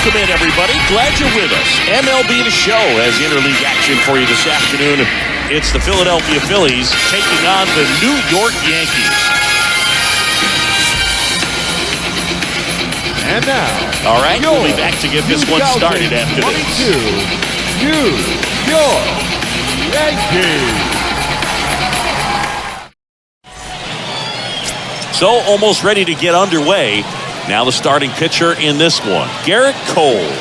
Welcome in, everybody. Glad you're with us. MLB The Show has interleague action for you this afternoon. It's the Philadelphia Phillies taking on the New York Yankees. And now, all right, we'll be back to get this one started after this. New York Yankees. So almost ready to get underway. Now the starting pitcher in this one, Gerrit Cole.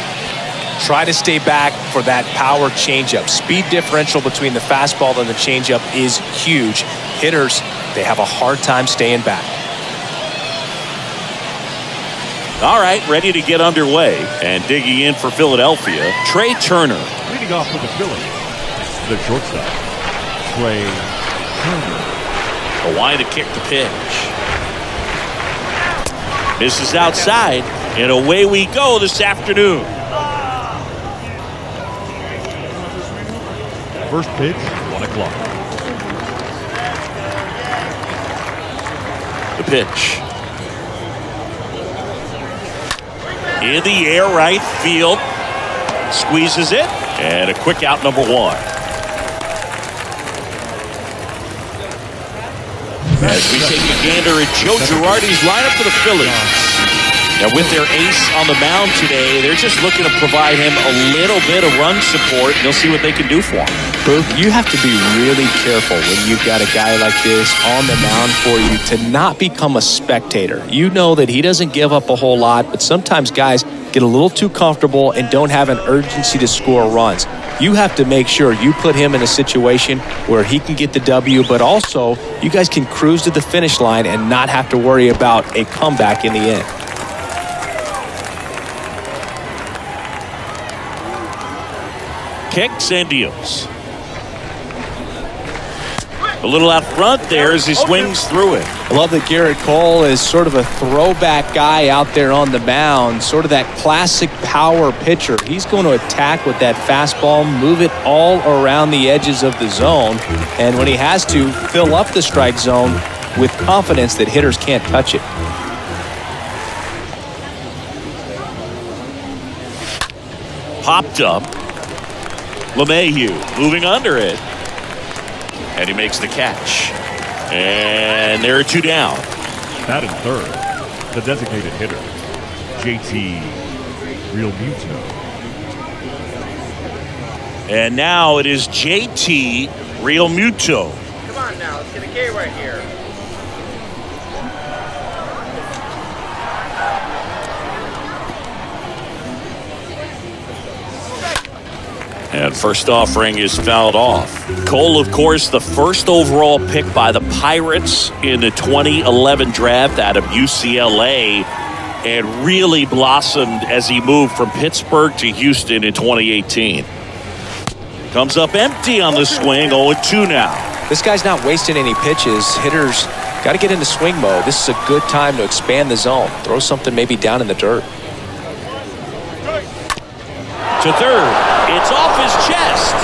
Try to stay back for that power changeup. Speed differential between the fastball and the changeup is huge. Hitters, they have a hard time staying back. All right, ready to get underway. And digging in for Philadelphia, Trey Turner. Leading off with the Phillies, the shortstop, Trey Turner. A line to kick the pitch. Misses outside, and away we go this afternoon. First pitch, 1 o'clock. The pitch. In the air, right field. Squeezes it, and a quick out, number 1. As we take a gander at Joe Girardi's lineup for the Phillies. Now with their ace on the mound today, they're just looking to provide him a little bit of run support, and they'll see what they can do for him. Booth, you have to be really careful when you've got a guy like this on the mound for you to not become a spectator. You know that he doesn't give up a whole lot, but sometimes guys get a little too comfortable and don't have an urgency to score runs. You have to make sure you put him in a situation where he can get the W, but also you guys can cruise to the finish line and not have to worry about a comeback in the end. Kicks and deals. A little out front there as he swings through it. I love that Gerrit Cole is sort of a throwback guy out there on the mound, sort of that classic power pitcher. He's going to attack with that fastball, move it all around the edges of the zone, and when he has to, fill up the strike zone with confidence that hitters can't touch it. Popped up. LeMahieu moving under it. And he makes the catch. And there are 2 down. Batting third, the designated hitter, JT Realmuto. And now it is JT Realmuto. Come on now, let's get a K right here. And first offering is fouled off. Cole, of course, the first overall pick by the Pirates in the 2011 draft out of UCLA, and really blossomed as he moved from Pittsburgh to Houston in 2018. Comes up empty on the swing, 0-2 now. This guy's not wasting any pitches. Hitters got to get into swing mode. This is a good time to expand the zone. Throw something maybe down in the dirt. To third. It's off his chest.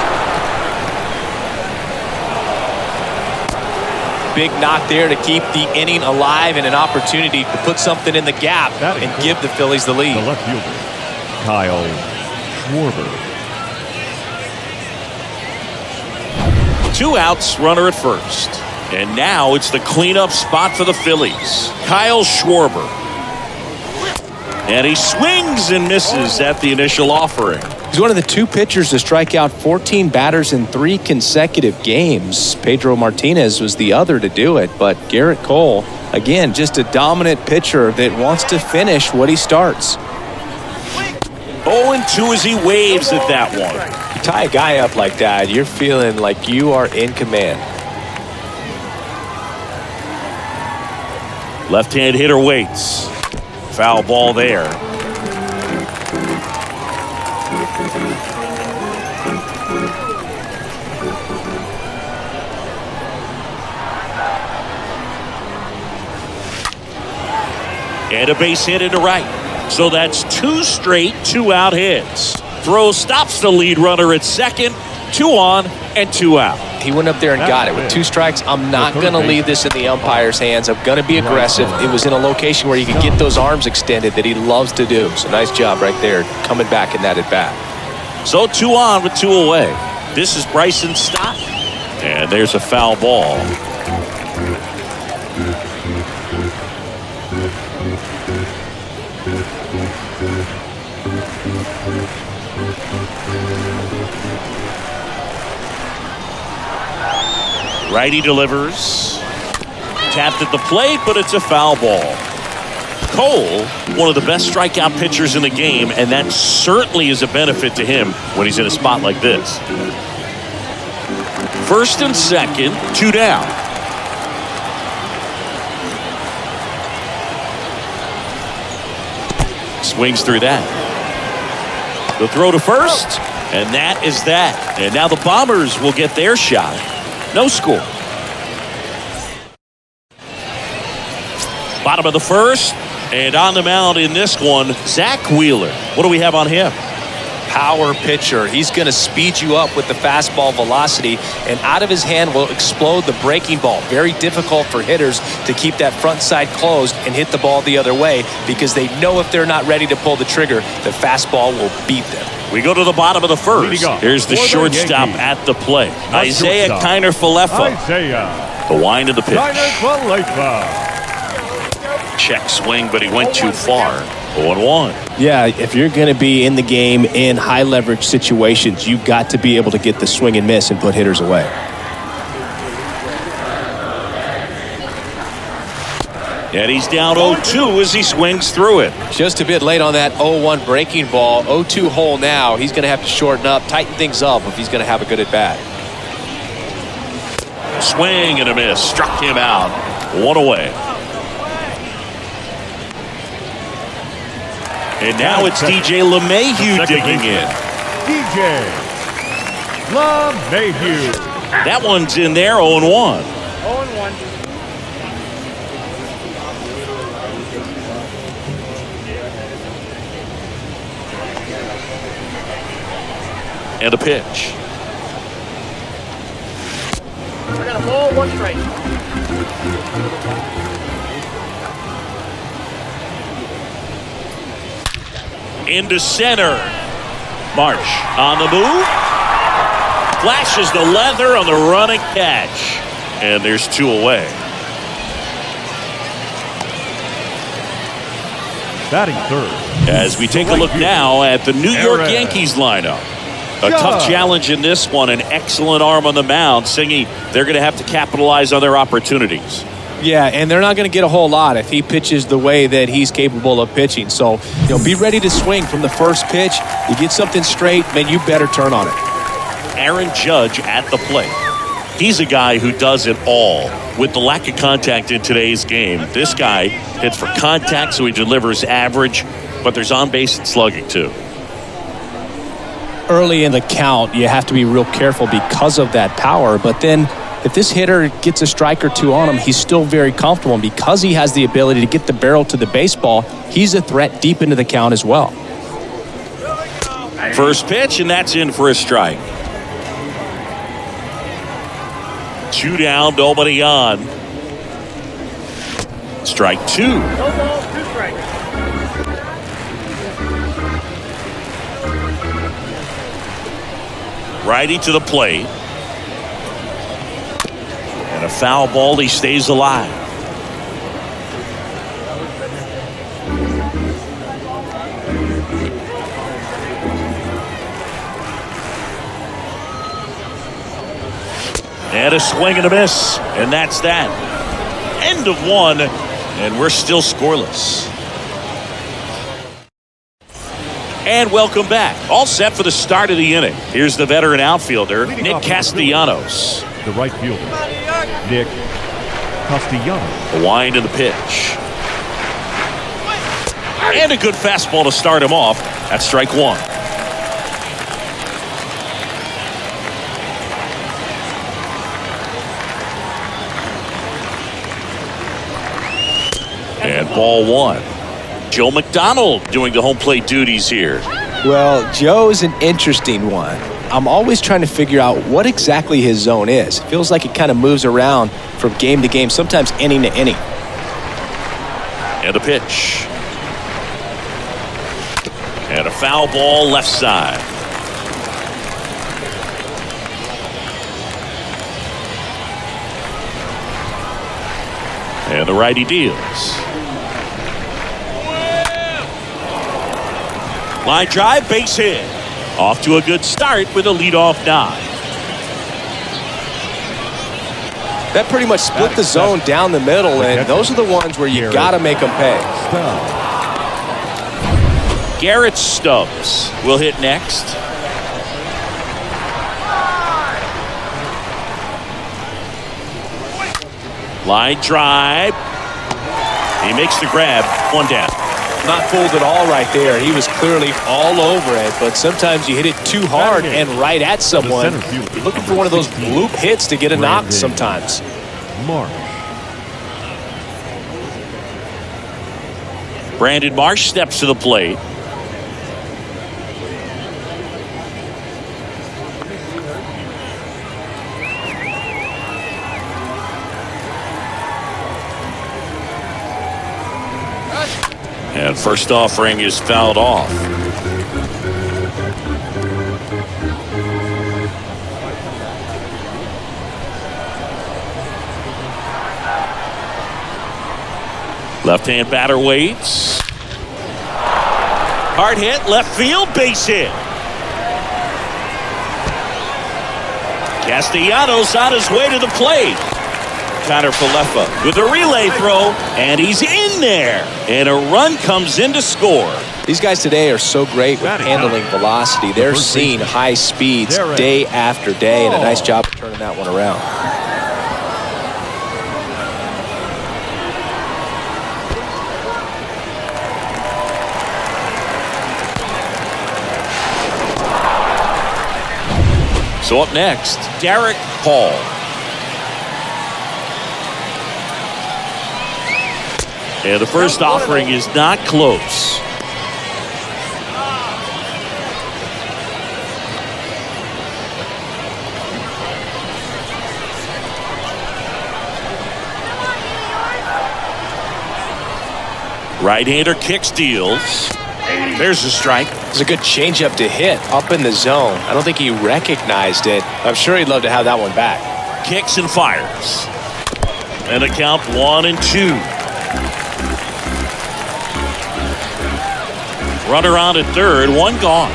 Big knock there to keep the inning alive and an opportunity to put something in the gap and give the Phillies the lead. The left fielder, Kyle Schwarber. 2 outs, runner at first. And now it's the cleanup spot for the Phillies. Kyle Schwarber. And he swings and misses at the initial offering. He's one of the 2 pitchers to strike out 14 batters in 3 consecutive games. Pedro Martinez was the other to do it, but Gerrit Cole, again, just a dominant pitcher that wants to finish what he starts. 0-2 as he waves at that one. You tie a guy up like that, you're feeling like you are in command. Left-hand hitter waits. Foul ball there. And a base hit into right. So that's 2 straight 2-out hits. Throw stops the lead runner at second. 2 on. and 2 out. He went up there and got it. With 2 strikes, I'm not going to leave this in the umpire's hands. I'm going to be aggressive. It was in a location where you could get those arms extended that he loves to do. So nice job right there coming back in that at-bat. So 2 on with 2 away. This is Bryson Stott. And there's a foul ball. Righty delivers. Tapped at the plate, but it's a foul ball. Cole, one of the best strikeout pitchers in the game, and that certainly is a benefit to him when he's in a spot like this. First and second, 2 down. Swings through that. The throw to first, and that is that. And now the Bombers will get their shot. No score. Bottom of the first, and on the mound in this one, Zach Wheeler. What do we have on him? Power pitcher. He's going to speed you up with the fastball velocity, and out of his hand will explode the breaking ball. Very difficult for hitters to keep that front side closed and hit the ball the other way because they know if they're not ready to pull the trigger, the fastball will beat them. We go to the bottom of the first. Here's the shortstop at the plate. Isaiah Kiner-Falefa. The wind of the pitch. Check swing, but he went too far. 0-1. Yeah, if you're going to be in the game in high leverage situations, you've got to be able to get the swing and miss and put hitters away. And he's down 0-2 as he swings through it. Just a bit late on that 0-1 breaking ball. 0-2 hole now. He's going to have to shorten up, tighten things up if he's going to have a good at bat. Swing and a miss. Struck him out. 1 away. And now it's DJ LeMahieu digging in. DJ LeMahieu. That one's in there, 0-1. 0-1. And a pitch. I got a ball, 1 strike. Into center. Marsh on the move. Flashes the leather on the running catch. And there's 2 away. Batting third. As we take a look now at the New York Yankees lineup. A tough challenge in this one. An excellent arm on the mound. Singy, they're going to have to capitalize on their opportunities. Yeah, and they're not going to get a whole lot if he pitches the way that he's capable of pitching. So, be ready to swing from the first pitch. You get something straight, man, you better turn on it. Aaron Judge at the plate. He's a guy who does it all. With the lack of contact in today's game, this guy hits for contact, so he delivers average, but there's on-base and slugging too. Early in the count, you have to be real careful because of that power, but then if this hitter gets a strike or 2 on him, he's still very comfortable. And because he has the ability to get the barrel to the baseball, he's a threat deep into the count as well. First pitch, and that's in for a strike. 2 down, nobody on. Strike 2. No ball, 2 strikes. Righty to the plate. And a foul ball, he stays alive. And a swing and a miss. And that's that. End of 1. And we're still scoreless. And welcome back. All set for the start of the inning. Here's the veteran outfielder, Nick Castellanos. The right fielder, Nick Castellanos. The wind of the pitch. And a good fastball to start him off. That's strike 1. And ball 1. Joe McDonald doing the home plate duties here. Well, Joe's an interesting one. I'm always trying to figure out what exactly his zone is. It feels like it kind of moves around from game to game, sometimes inning to inning. And a pitch. And a foul ball left side. And the righty deals. Line drive, base hit. Off to a good start with a leadoff dive. That pretty much split the zone down the middle, and those are the ones where you got to make them pay. Garrett Stubbs will hit next. Line drive. He makes the grab. One down. Not fooled at all right there. He was clearly all over it, but sometimes you hit it too hard and right at someone. You're looking for one of those bloop hits to get a knock sometimes. Brandon Marsh steps to the plate. And first offering is fouled off. Left-hand batter waits. Hard hit, left field, base hit. Castellanos on his way to the plate. Connor Falefa with a relay throw, and he's in there. And a run comes in to score. These guys today are so great with handling velocity. They're seeing high speeds day after day, and a nice job of turning that one around. So up next, Derek Hall. And the first offering is not close. Right-hander kicks, deals. There's a strike. It's a good changeup to hit up in the zone. I don't think he recognized it. I'm sure he'd love to have that one back. Kicks and fires. And a count 1-2. Runner on at third, one gone.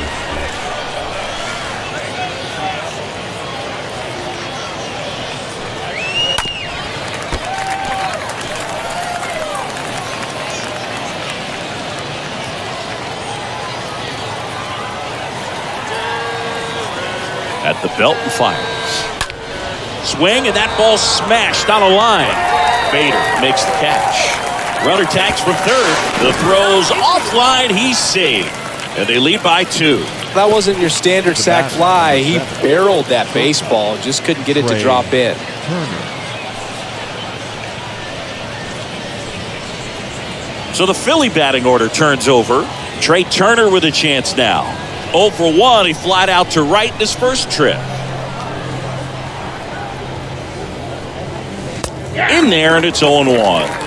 At the belt and fires. Swing, and that ball smashed on a line. Bader makes the catch. Runner tags from third. The throw's offline. He's saved. And they lead by 2. That wasn't your standard sac fly. He barreled that baseball. Just couldn't get it to drop in. So the Philly batting order turns over. Trey Turner with a chance now. 0 for 1. He flied out to right in his first trip. In there, and it's 0-1.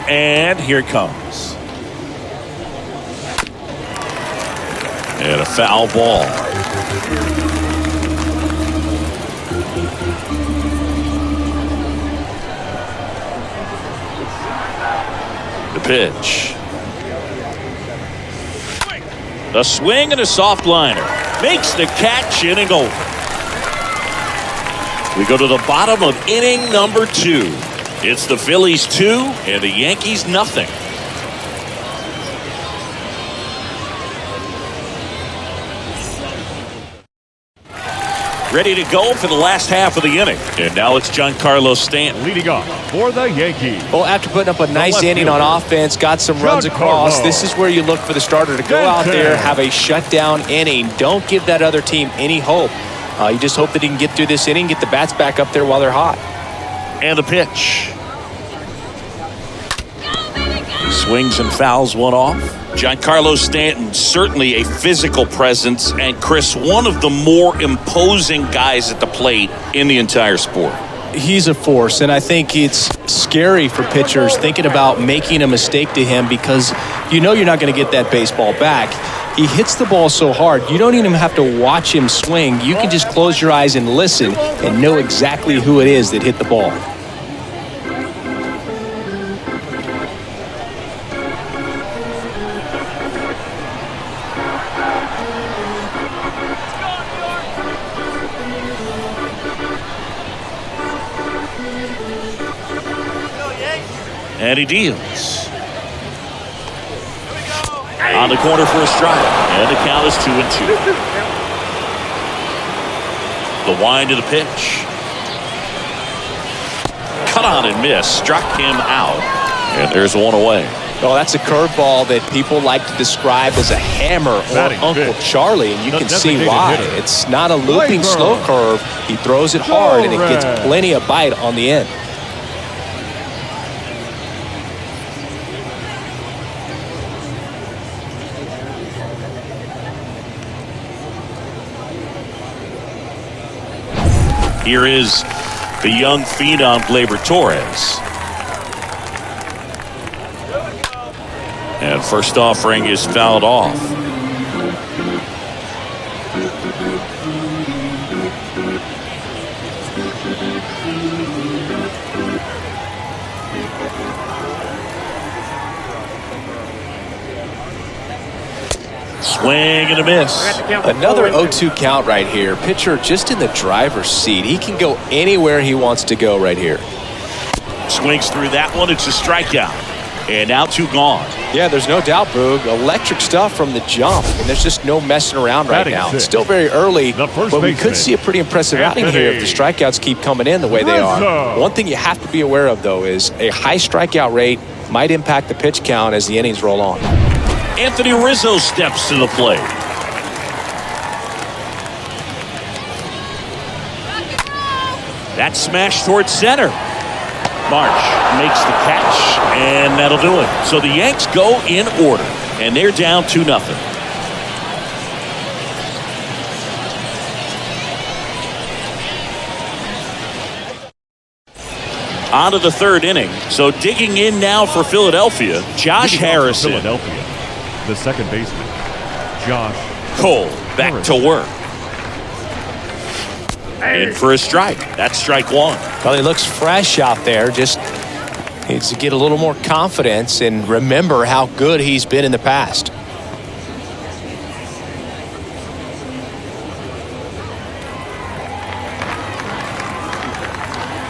And here it comes. And a foul ball. The pitch. A swing and a soft liner. Makes the catch, inning over. We go to the bottom of inning number 2. It's the Phillies 2 and the Yankees nothing. Ready to go for the last half of the inning. And now it's Giancarlo Stanton leading off for the Yankees. Well, after putting up a nice inning on offense, got some runs across, this is where you look for the starter to go out there, have a shutdown inning. Don't give that other team any hope. You just hope that he can get through this inning, get the bats back up there while they're hot. And the pitch. Swings and fouls one off. Giancarlo Stanton, certainly a physical presence, and Chris, one of the more imposing guys at the plate in the entire sport. He's a force, and I think it's scary for pitchers thinking about making a mistake to him because you know you're not going to get that baseball back. He hits the ball so hard, you don't even have to watch him swing. You can just close your eyes and listen and know exactly who it is that hit the ball. And he deals. On the corner for a strike. And the count is 2-2. The wind of the pitch. Cut on and miss. Struck him out. And there's one away. Well, that's a curveball that people like to describe as a hammer or Uncle Charlie, and you can see why. It's not a looping slow curve. He throws it hard, and it gets plenty of bite on the end. Here is the young phenom, Gleyber Torres. And first offering is fouled off. Swing and a miss. Another 0-2 count right here. Pitcher just in the driver's seat. He can go anywhere he wants to go right here. Swings through that one. It's a strikeout. And now 2 gone. Yeah, there's no doubt, Boog. Electric stuff from the jump. And there's just no messing around right now. It's still very early, but we could see a pretty impressive outing here if the strikeouts keep coming in the way they are. One thing you have to be aware of, though, is a high strikeout rate might impact the pitch count as the innings roll on. Anthony Rizzo steps to the plate. That smash towards center. Marsh makes the catch, and that'll do it. So the Yanks go in order, and they're down 2-0. On to the third inning. So digging in now for Philadelphia, Josh Harrison. Philadelphia, the second baseman, Josh Cole back to work. In for a strike. That's strike 1. Well, he looks fresh out there. Just needs to get a little more confidence and remember how good he's been in the past.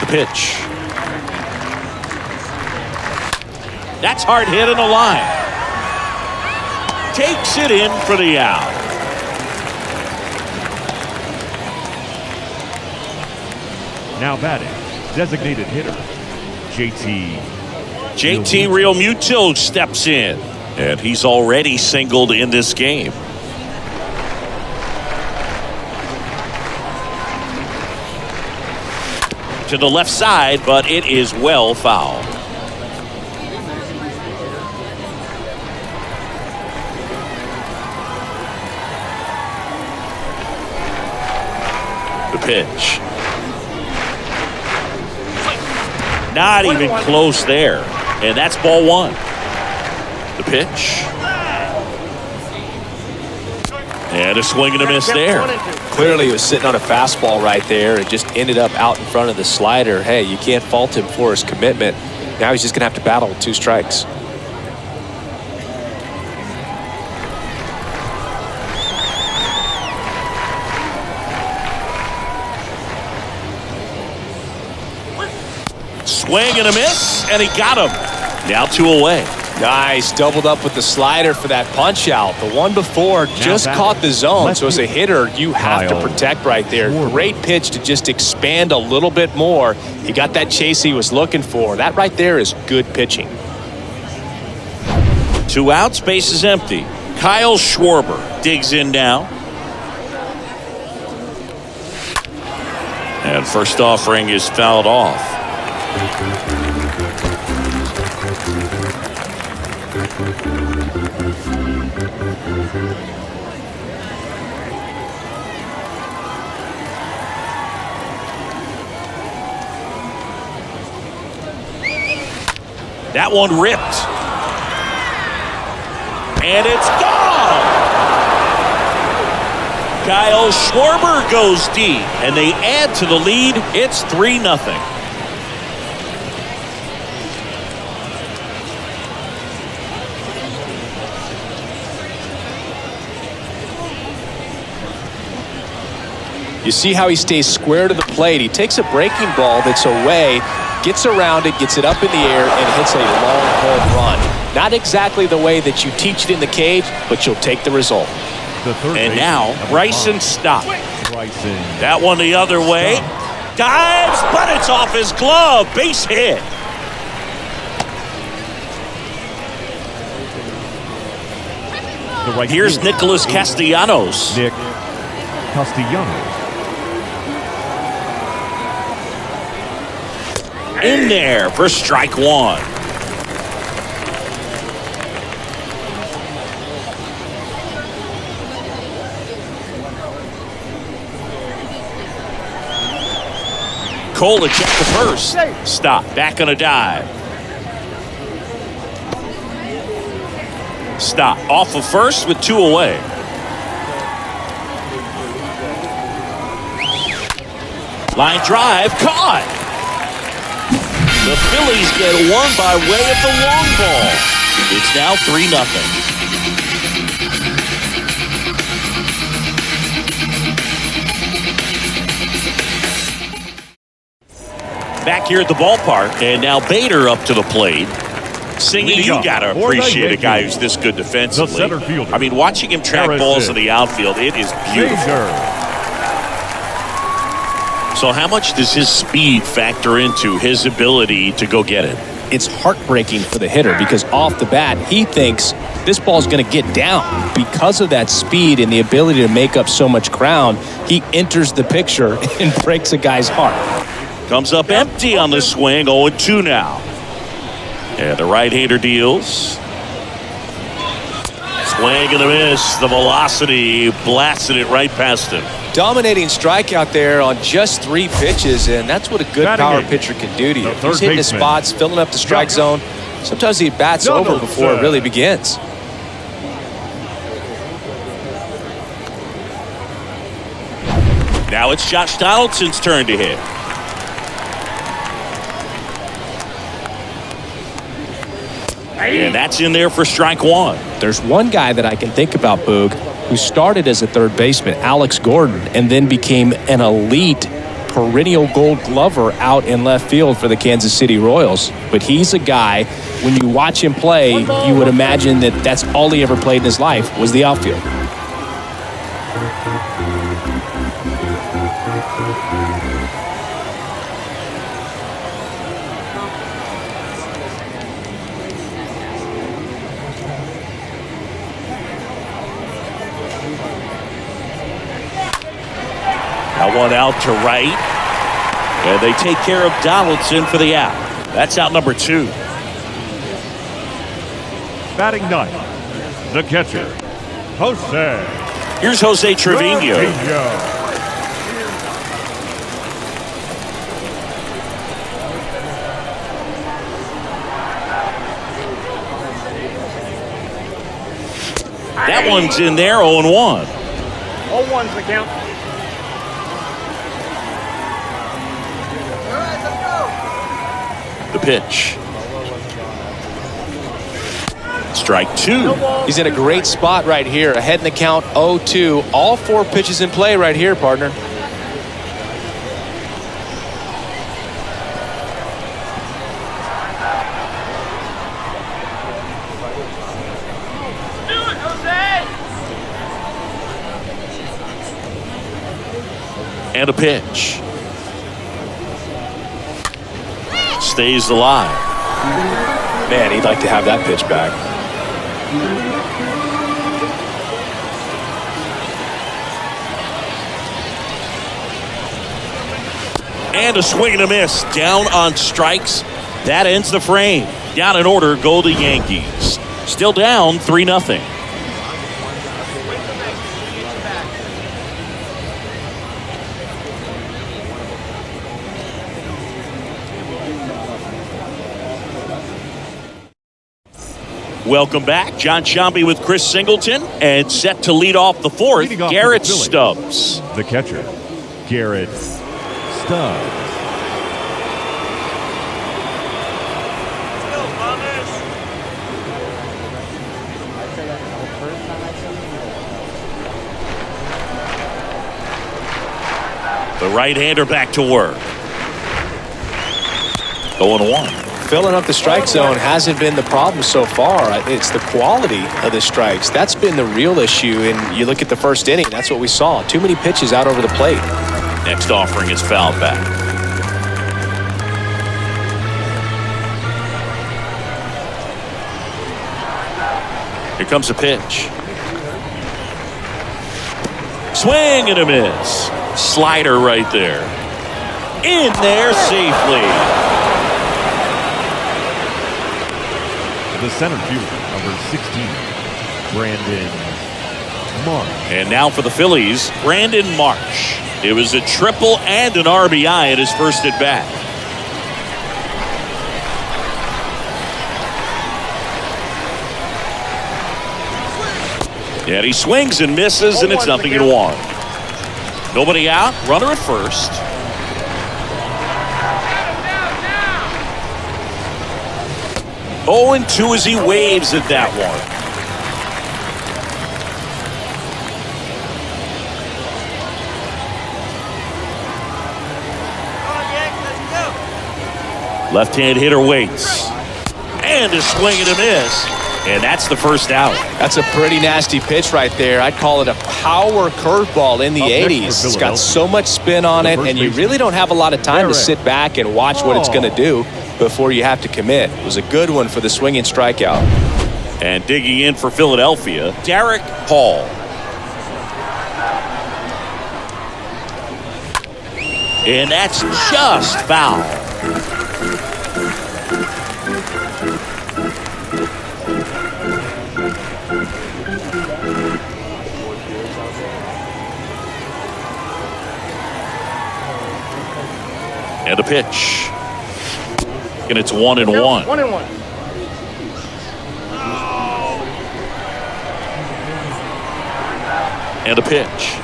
The pitch. That's hard hit in the line. Takes it in for the out. Now batting, designated hitter, JT Realmuto steps in, and he's already singled in this game. To the left side, but it is well fouled. The pitch. Not even close there. And that's ball 1. The pitch. And a swing and a miss there. Clearly he was sitting on a fastball right there. It just ended up out in front of the slider. Hey, you can't fault him for his commitment. Now he's just going to have to battle with 2 strikes. Swing and a miss, and he got him. Now 2 away. Nice, doubled up with the slider for that punch out. The one before just caught the zone, so as a hitter, you have to protect right there. Great pitch to just expand a little bit more. He got that chase he was looking for. That right there is good pitching. 2 outs, base is empty. Kyle Schwarber digs in now. And first offering is fouled off. That one ripped. And it's gone! Kyle Schwarber goes deep, and they add to the lead. It's 3-0. You see how he stays square to the plate. He takes a breaking ball that's away, gets around it, gets it up in the air, and hits a long home run. Not exactly the way that you teach it in the cage, but you'll take the result. And now, Bryson Stott. Bryson. That one the other way. Dives, but it's off his glove. Base hit. Here's Nicholas Castellanos. Nick Castellanos. In there for strike one. Cole to check the first. Stop. Back on a dive. Stop. Off of first with 2 away. Line drive. Caught. The Phillies get one by way of the long ball. It's now 3-0. Back here at the ballpark, and now Bader up to the plate. Singing, you got to appreciate a guy who's this good defensively. I mean, watching him track balls in the outfield, it is beautiful. So how much does his speed factor into his ability to go get it? It's heartbreaking for the hitter because off the bat, he thinks this ball's going to get down. Because of that speed and the ability to make up so much ground, he enters the picture and breaks a guy's heart. Comes up empty on the swing, 0-2 now. And the right-hander deals. Swing and a miss. The velocity blasted it right past him. Dominating strikeout there on just 3 pitches, and that's what a good power pitcher can do to you. He's hitting his spots, filling up the strike zone. Sometimes he bats over before it really begins. Now it's Josh Donaldson's turn to hit. And that's in there for strike one. There's one guy that I can think about, Boog, who started as a third baseman, Alex Gordon, and then became an elite perennial gold glover out in left field for the Kansas City Royals. But he's a guy, when you watch him play, you would imagine that that's all he ever played in his life was the outfield. That one out to right. And they take care of Donaldson for the out. That's out number 2. Batting 9th, the catcher, Jose. Here's Jose Trevino. That one's in there, 0-1. 0-1's the count. The pitch. Strike 2. He's in a great spot right here. Ahead in the count, 0-2. All 4 pitches in play right here, partner. And a pitch. Stays alive. Man, he'd like to have that pitch back. And a swing and a miss. Down on strikes. That ends the frame. Down in order go the Yankees. Still down 3-0. Welcome back. John Shambi with Chris Singleton. And set to lead off the fourth, Leading off Garrett for the Phillies, Stubbs. The catcher, Garrett Stubbs. The right-hander back to work. 0-1. Filling up the strike zone hasn't been the problem so far. It's the quality of the strikes. That's been the real issue. And you look at the first inning, that's what we saw. Too many pitches out over the plate. Next offering is fouled back. Here comes a pitch. Swing and a miss. Slider right there. In there safely. The center fielder, number 16, Brandon Marsh. And now for the Phillies, Brandon Marsh. It was a triple and an RBI at his first at bat. And he swings and misses, and it's 0-1. Nobody out, runner at first. Oh, and 2 as he waves at that one. Left-hand hitter waits. And a swing and a miss. And that's the first out. That's a pretty nasty pitch right there. I'd call it a power curveball in the 80s. It's got so much spin on it, and you really don't have a lot of time to sit back and watch what it's going to do before you have to commit. It was a good one for the swinging strikeout. And digging in for Philadelphia, Derek Hall. And that's just foul. And a pitch. And it's 1-1. 1-1. And a pitch.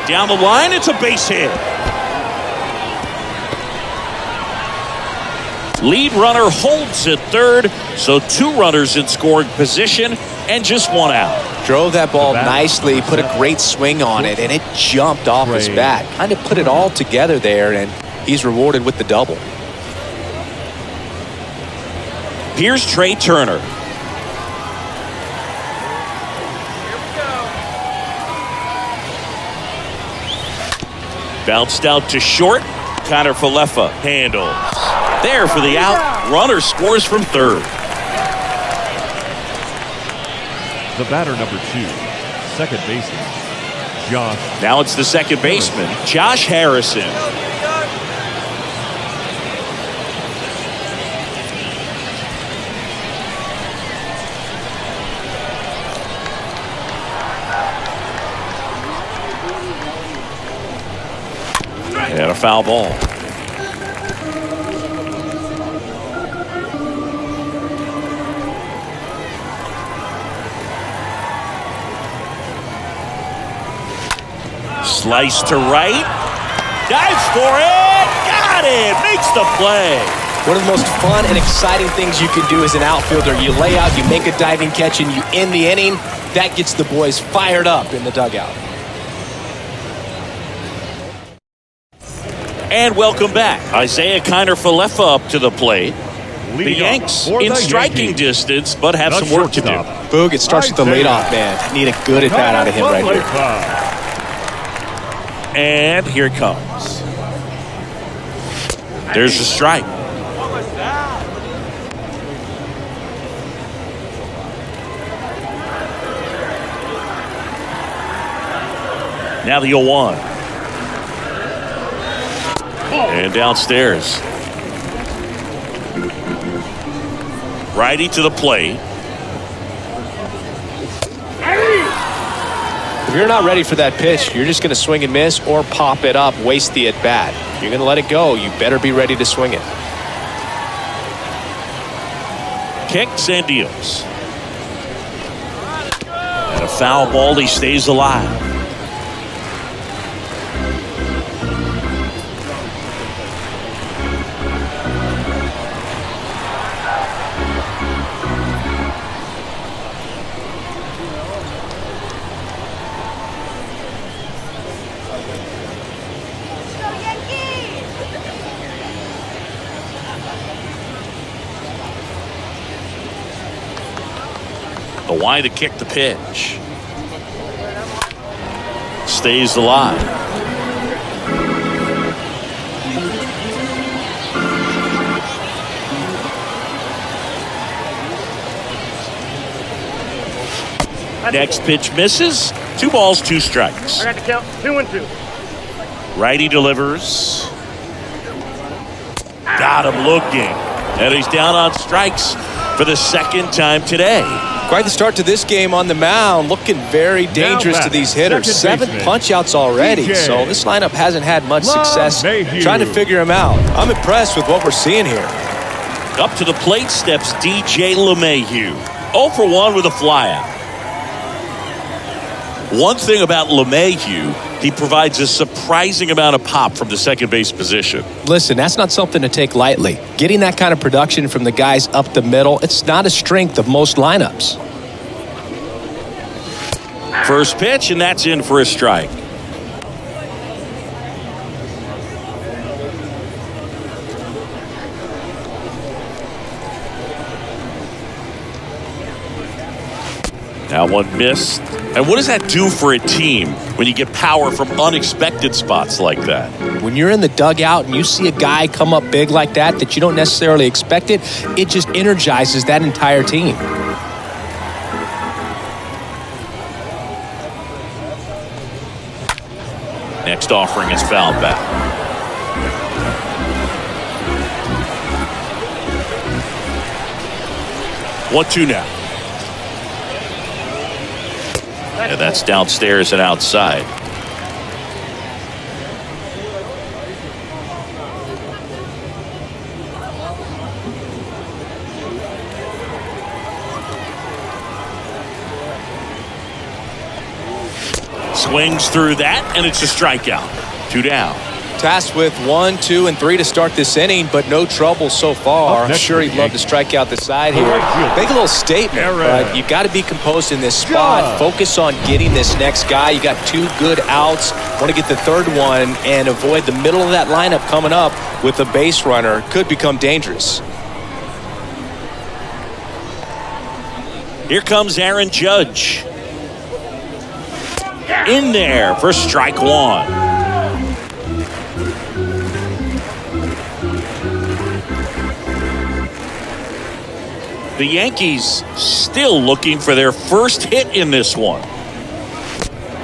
Down the line, it's a base hit. Lead runner holds at third, so 2 runners in scoring position and just 1 out. Drove that ball nicely, put a great swing on it, and it jumped off his bat. Kind of put it all together there, and he's rewarded with the double. Here's Trey Turner. Bounced out to short. Connor Falefa handles. There for the out. Runner scores from third. The batter, number 2, second baseman, Josh. Now it's the second baseman, Josh Harrison. And a foul ball. Slice to right. Dives for it. Got it. Makes the play. One of the most fun and exciting things you can do as an outfielder. You lay out, you make a diving catch, and you end the inning. That gets the boys fired up in the dugout. And welcome back. Isaiah Kiner Falefa up to the plate. The Yanks in striking distance, but have some work to do. Boog, it starts with the leadoff man. Need a good at bat out of him right here. And here it comes. There's a strike. Now the 0-1. And downstairs. Righty to the plate. If you're not ready for that pitch, you're just going to swing and miss or pop it up, waste the at-bat. You're going to let it go. You better be ready to swing it. kicks and deals. And a foul ball, he stays alive. The wide to kick the pitch. Stays alive. Next pitch misses. 2 balls, 2 strikes. I got the count. 2-2. Righty delivers. Got him looking. And he's down on strikes for the second time today. Quite the start to this game on the mound. Looking very dangerous to these hitters. 7 punch-outs already. So this lineup hasn't had much success trying to figure him out. I'm impressed with what we're seeing here. Up to the plate steps DJ LeMahieu. 0 for 1 with a flyout. One thing about LeMahieu, he provides a surprising amount of pop from the second base position. Listen, that's not something to take lightly. Getting that kind of production from the guys up the middle, it's not a strength of most lineups. First pitch, and that's in for a strike. Now one missed. And what does that do for a team when you get power from unexpected spots like that? When you're in the dugout and you see a guy come up big like that you don't necessarily expect it, it just energizes that entire team. Next offering is fouled back. 1-2 now. Yeah, that's downstairs and outside. Swings through that, and it's a strikeout. 2 down. Tasked with 1, 2, and 3 to start this inning, but no trouble so far. I'm sure he'd love to strike out the side here. Make a little statement, but you got to be composed in this spot. Focus on getting this next guy. You got 2 good outs. Want to get the third one and avoid the middle of that lineup coming up with a base runner. Could become dangerous. Here comes Aaron Judge. In there for strike 1. The Yankees still looking for their first hit in this one.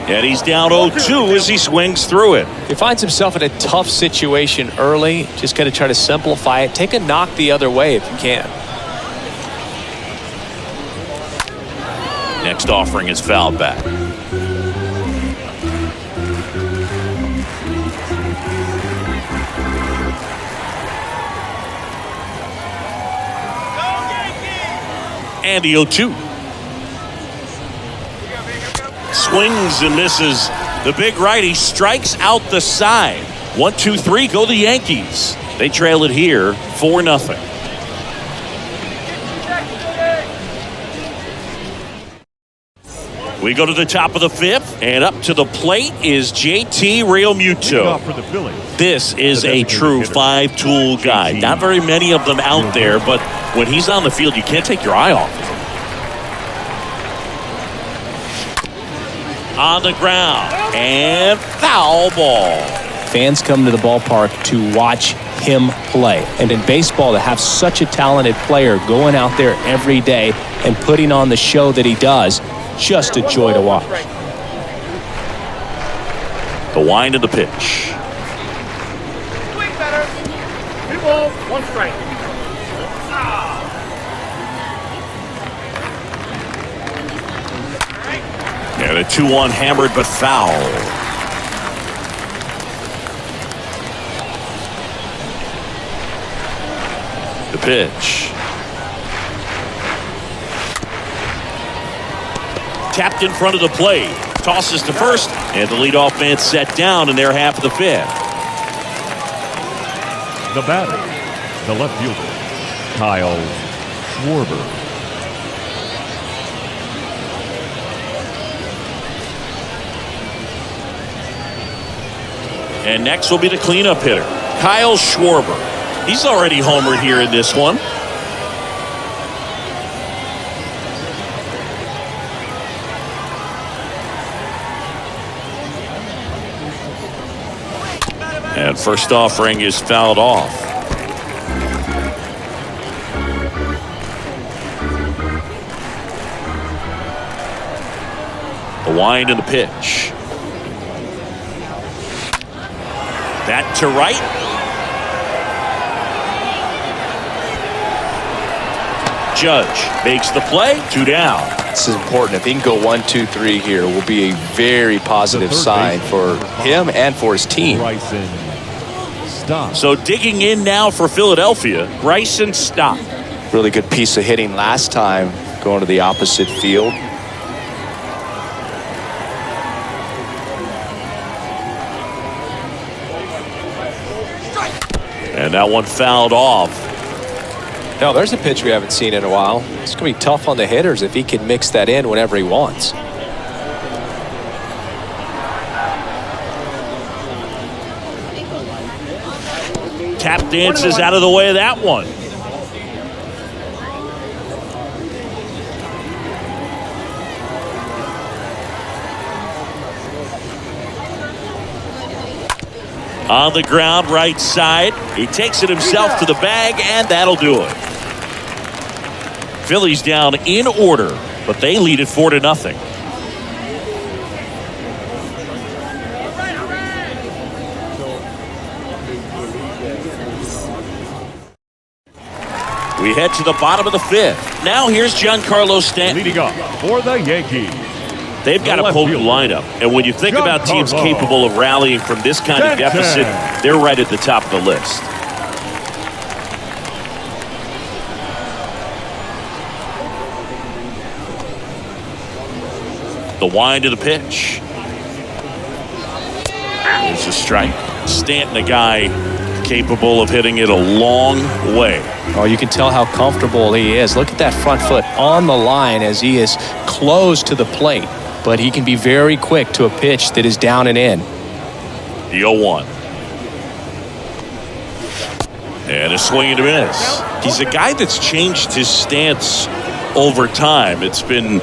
And he's down 0-2 as he swings through it. He finds himself in a tough situation early. Just got to try to simplify it. Take a knock the other way if you can. Next offering is fouled back. And the 0-2. Swings and misses. The big righty strikes out the side. 1-2-3 go the Yankees. They trail it here 4-0. We go to the top of the 5th, and up to the plate is JT Realmuto. For the Phillies. This is a true 5-tool guy. Not very many of them out there, but when he's on the field, you can't take your eye off of him. On the ground, and foul ball. Fans come to the ballpark to watch him play. And in baseball, to have such a talented player going out there every day and putting on the show that he does, just a joy to watch. The wind of the pitch. Swing better. 2 balls, 1 strike. And a 2-1 hammered but foul. The pitch. Tapped in front of the plate. Tosses to first, and the leadoff man set down in their half of the fifth. The batter, the left fielder, Kyle Schwarber. And next will be the cleanup hitter, Kyle Schwarber. He's already homered here in this one. And first offering is fouled off. The wind and the pitch. That to right. Judge makes the play. 2 down. This is important. If he can go 1, 2, 3 here, will be a very positive sign for him and for his team. Bryson Stott. So digging in now for Philadelphia, Bryson Stott. Really good piece of hitting last time, going to the opposite field. And that one fouled off. No, there's a pitch we haven't seen in a while. It's going to be tough on the hitters if he can mix that in whenever he wants. Tap dances out of the way of that one. On the ground, right side. He takes it himself to the bag, and that'll do it. Phillies down in order, but they lead it 4-0. We head to the bottom of the fifth. Now here's Giancarlo Stanton. Leading off for the Yankees. They've got a potent lineup, and when you think about teams capable of rallying from this kind of deficit, they're right at the top of the list. The wind of the pitch. There's a strike. Stanton, a guy capable of hitting it a long way. Oh, you can tell how comfortable he is. Look at that front foot on the line as he is close to the plate. But he can be very quick to a pitch that is down and in. The 0-1. And a swing and a miss. He's a guy that's changed his stance over time. It's been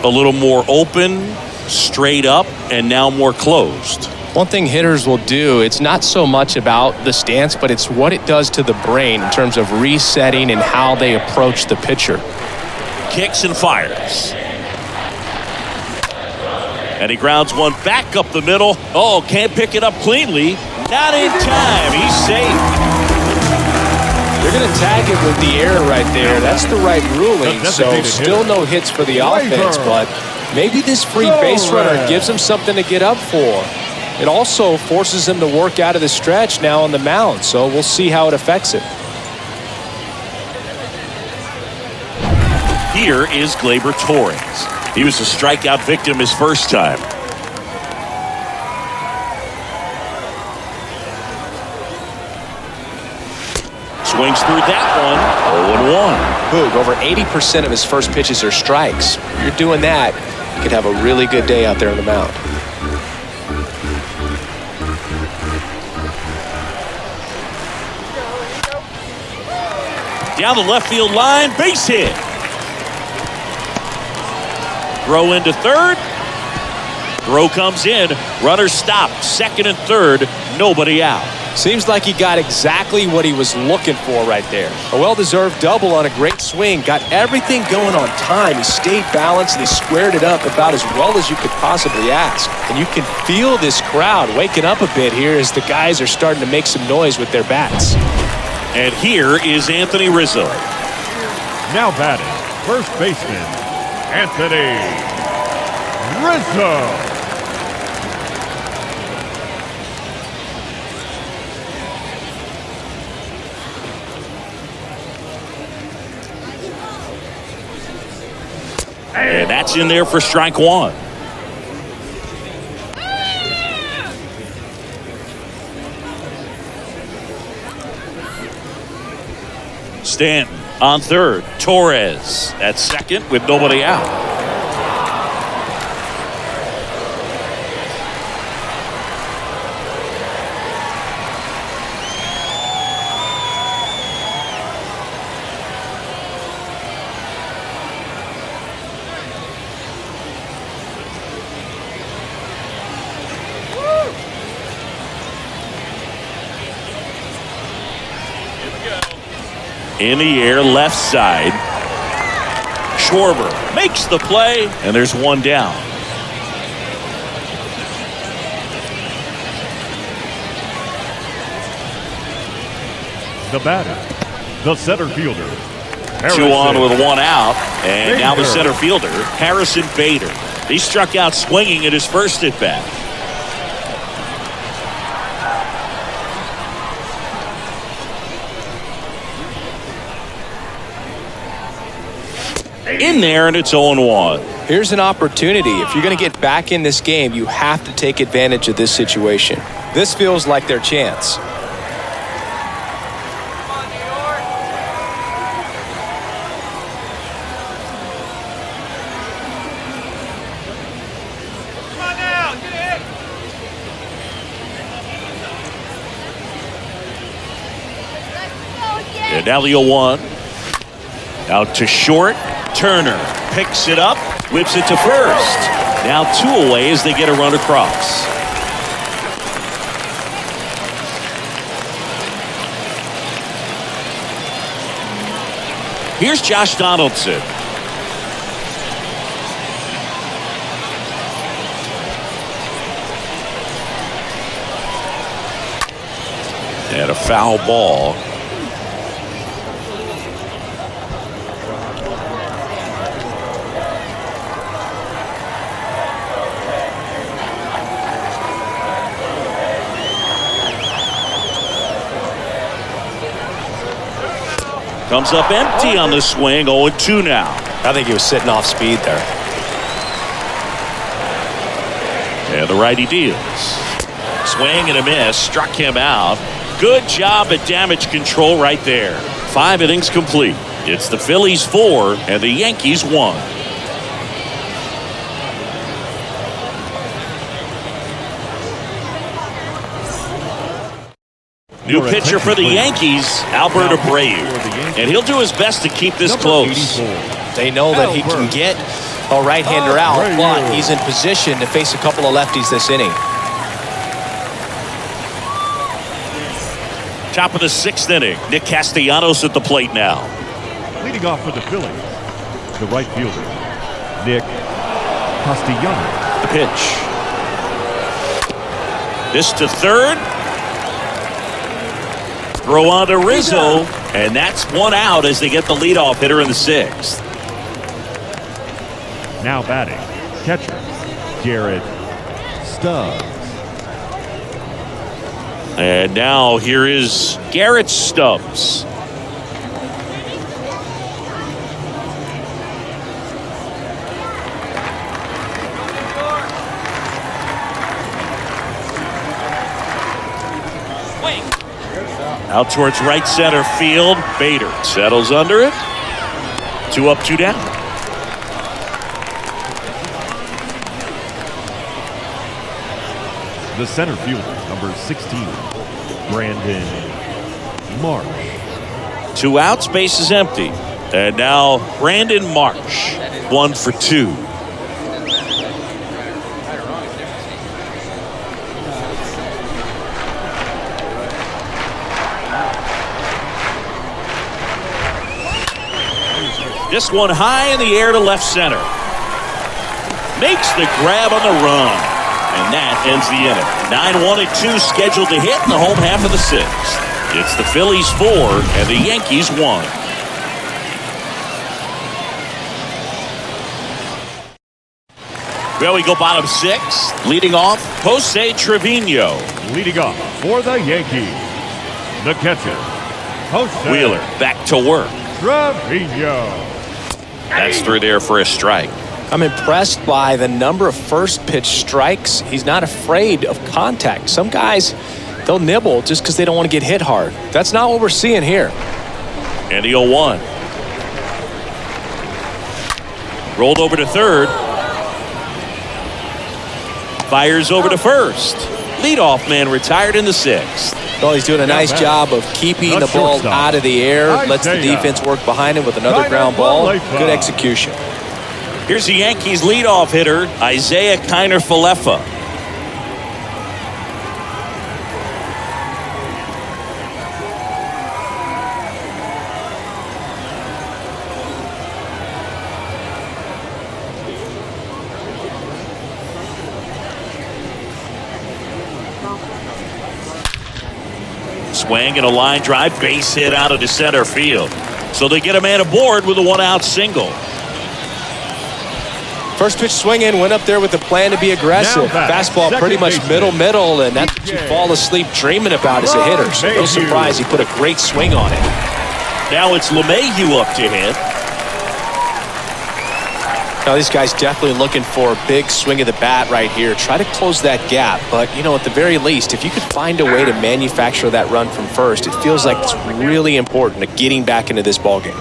a little more open, straight up, and now more closed. One thing hitters will do, it's not so much about the stance, but it's what it does to the brain in terms of resetting and how they approach the pitcher. Kicks and fires. And he grounds one back up the middle. Oh, can't pick it up cleanly. Not in time. He's safe. They're going to tag it with the error right there. That's the right ruling. So still no hits for the offense, but maybe this free base runner gives him something to get up for. It also forces him to work out of the stretch now on the mound. So we'll see how it affects it. Here is Gleyber Torres. He was a strikeout victim his first time. Swings through that one. 0-1. Boog, over 80% of his first pitches are strikes. If you're doing that, you could have a really good day out there on the mound. Down the left field line, base hit. Throw into third. Throw comes in. Runner stopped. Second and third. Nobody out. Seems like he got exactly what he was looking for right there. A well-deserved double on a great swing. Got everything going on time. He stayed balanced and he squared it up about as well as you could possibly ask. And you can feel this crowd waking up a bit here as the guys are starting to make some noise with their bats. And here is Anthony Rizzo. Now batting, first baseman, Anthony Rizzo. And that's in there for strike one. Stanton on third. Torres at second with nobody out. In the air, left side. Schwarber makes the play, and there's one down. The batter, the center fielder. Harrison. 2 on with 1 out, and Bader. Now the center fielder, Harrison Bader. He struck out swinging at his first at bat. In there, and it's 0-1. Here's an opportunity. If you're going to get back in this game, you have to take advantage of this situation. This feels like their chance. And now the 0-1. Out to short. Turner picks it up, whips it to first. Now 2 away as they get a run across. Here's Josh Donaldson. And a foul ball. Comes up empty on the swing. 0-2 now. I think he was sitting off speed there. And the righty deals. Swing and a miss. Struck him out. Good job at damage control right there. 5 innings complete. It's the Phillies 4 and the Yankees 1. New pitcher for the Yankees, Albert Abreu. And he'll do his best to keep this close. They know that he can get a right-hander out, but he's in position to face a couple of lefties this inning. Top of the 6th inning. Nick Castellanos at the plate now. Leading off for the Phillies, the right fielder, Nick Castellanos. The pitch. This to third. Throw on to Rizzo, and that's 1 out as they get the leadoff hitter in the 6th. Now batting, catcher, Garrett Stubbs. And now here is Garrett Stubbs. Out towards right center field. Bader settles under it. 2 up, 2 down. The center fielder, number 16, Brandon Marsh. 2 outs, base is empty. And now Brandon Marsh, 1 for 2. This one high in the air to left center. Makes the grab on the run. And that ends the inning. 9-1-2 scheduled to hit in the home half of the 6th. It's the Phillies 4 and the Yankees 1. Well, we go bottom 6. Leading off, Jose Trevino. Leading off for the Yankees, the catcher, Jose Wheeler back to work. Trevino. That's through there for a strike. I'm impressed by the number of first pitch strikes. He's not afraid of contact. Some guys, they'll nibble just because they don't want to get hit hard. That's not what we're seeing here. And the 0-1. Rolled over to third. Fires over to first. Leadoff man retired in the 6th. Well, he's doing a nice job of keeping the ball out of the air. Lets the defense work behind him with another ground ball. Good execution. Here's the Yankees leadoff hitter, Isaiah Kiner-Falefa. Swing and a line drive, base hit out of the center field. So they get a man aboard with a 1-out single. First pitch swing in, went up there with the plan to be aggressive. Fastball pretty much middle, and that's what you fall asleep dreaming about as a hitter. So no surprise, he put a great swing on it. Now it's LeMahieu up to hit. Now these guys definitely looking for a big swing of the bat right here. Try to close that gap, but you know, at the very least, if you could find a way to manufacture that run from first, it feels like it's really important to getting back into this ball game.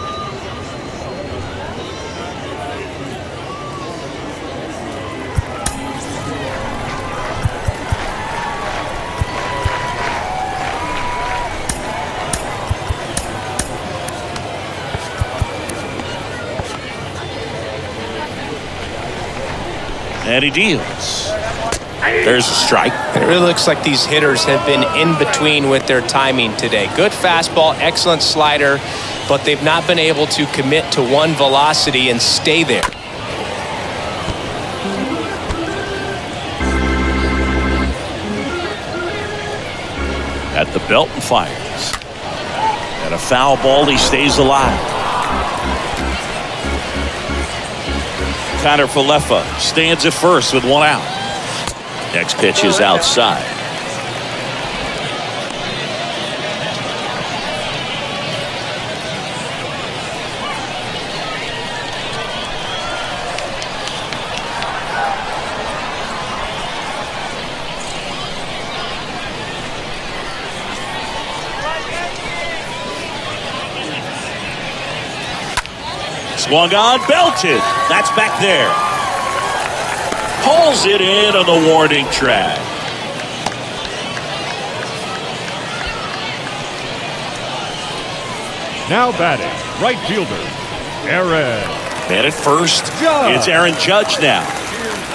And he deals. There's a strike. It really looks like these hitters have been in between with their timing today. Good fastball, excellent slider, but they've not been able to commit to one velocity and stay there. At the belt and fires. And a foul ball, he stays alive. Kiner-Falefa stands at first with 1 out. Next pitch is outside. Swung on, belted. That's back there. Pulls it in on the warning track. Now batting, right fielder, Aaron. Man at first. Judge. It's Aaron Judge now.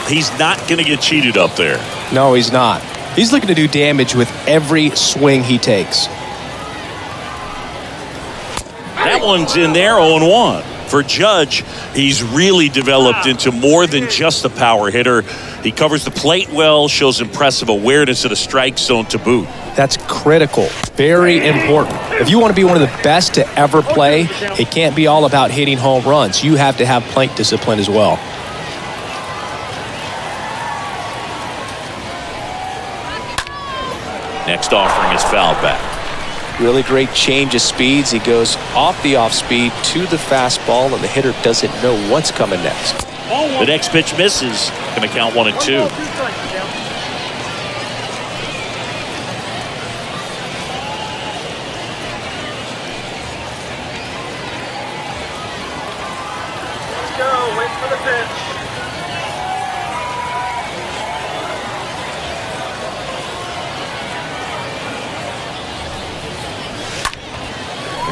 He's not going to get cheated up there. No, he's not. He's looking to do damage with every swing he takes. That one's in there, 0-1. For Judge, he's really developed into more than just a power hitter. He covers the plate well, shows impressive awareness of the strike zone to boot. That's critical, very important. If you want to be one of the best to ever play, it can't be all about hitting home runs. You have to have plate discipline as well. Next offering is fouled back. Really great change of speeds. He goes off the off speed to the fastball, and the hitter doesn't know what's coming next. The next pitch misses. Going to count 1-2. Let's go. Wait for the pitch.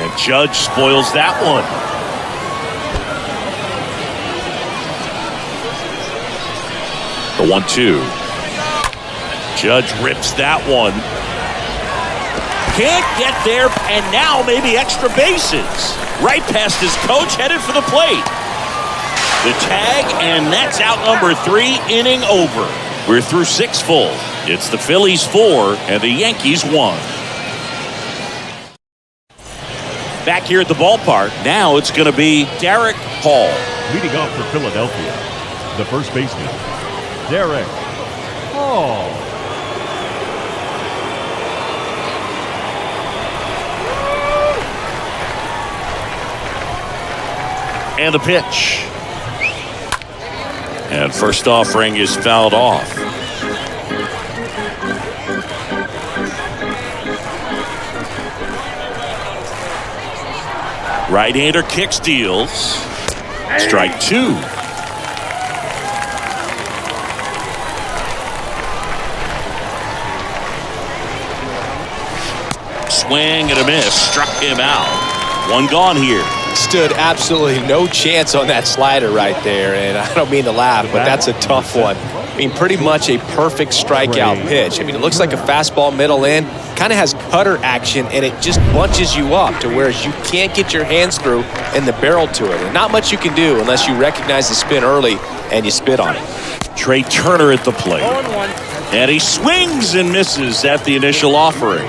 And Judge spoils that one. The 1-2. Judge rips that one. Can't get there, and now maybe extra bases. Right past his coach, headed for the plate. The tag, and that's out number 3, inning over. We're through 6 full. It's the Phillies 4 and the Yankees 1. Back here at the ballpark, now it's going to be Derek Hall. Leading off for Philadelphia, the first baseman, Derek Hall. And the pitch. And first offering is fouled off. Right-hander kick steals. Strike two. Swing and a miss. Struck him out. One gone here. Stood absolutely no chance on that slider right there, and I don't mean to laugh, but that's a tough one. I mean, pretty much a perfect strikeout pitch. I mean, it looks like a fastball middle in, kind of has cutter action, and it just bunches you up to where you can't get your hands through and the barrel to it. And not much you can do unless you recognize the spin early and you spit on it. Trey Turner at the plate. And he swings and misses at the initial offering.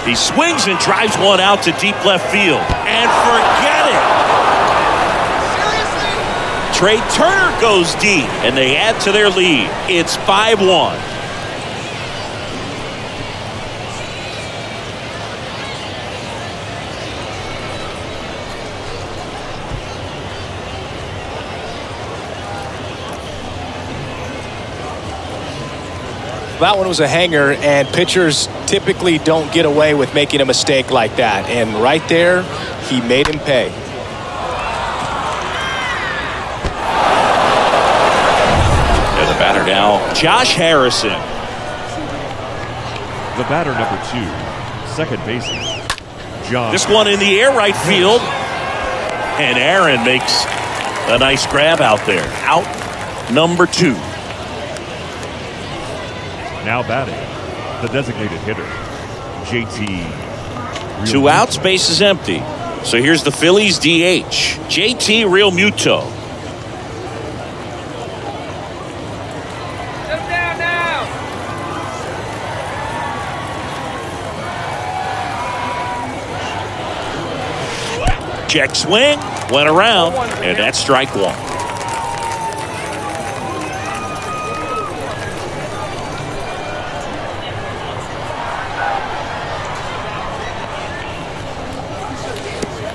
He swings and drives one out to deep left field. And forget it. Trey Turner goes deep, and they add to their lead. It's 5-1. That one was a hanger, and pitchers typically don't get away with making a mistake like that. And right there, he made him pay. And the batter now, Josh Harrison. The batter, number 2, second baseman, John. This one in the air right field. And Aaron makes a nice grab out there. Out number 2. Now batting, the designated hitter, JT. 2 outs, base is empty. So here's the Phillies DH, JT Realmuto. Sit him down now. Check swing, went around, and that's strike one.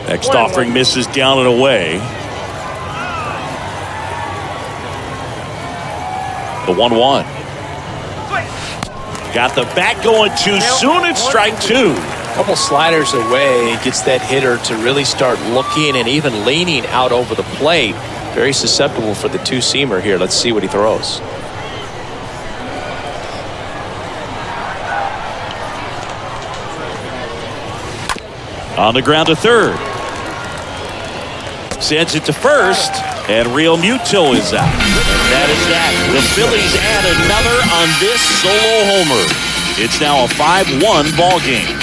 Next offering misses down and away. The 1-1. Got the bat going too soon. It's strike 2. Couple sliders away, gets that hitter to really start looking and even leaning out over the plate. Very susceptible for the two-seamer here. Let's see what he throws. On the ground to third. Sends it to first, and Realmuto is out. And that is that. The Phillies add another on this solo homer. It's now a 5-1 ball game.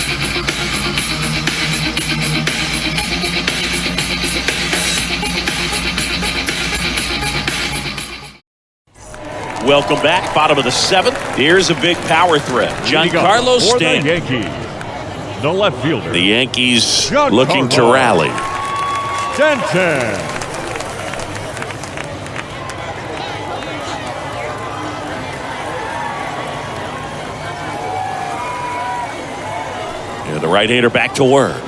Welcome back, bottom of the 7th. Here's a big power threat. Giancarlo Stanton. The Yankees, the left fielder. The Yankees looking to rally. Stanton. And the right-hander back to work.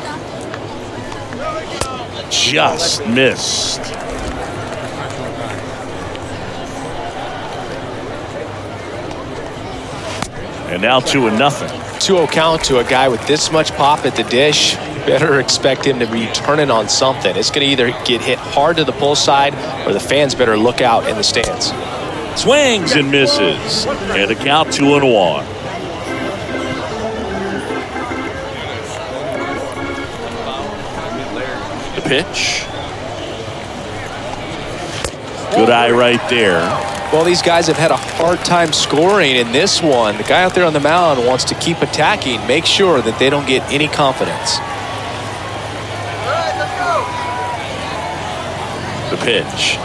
Just missed. And now 2-0. 2-0 count to a guy with this much pop at the dish. Better expect him to be turning on something. It's going to either get hit hard to the pull side, or the fans better look out in the stands. Swings and misses. And a count 2-1. The pitch. Good eye right there. Well, these guys have had a hard time scoring in this one. The guy out there on the mound wants to keep attacking, make sure that they don't get any confidence. The pitch.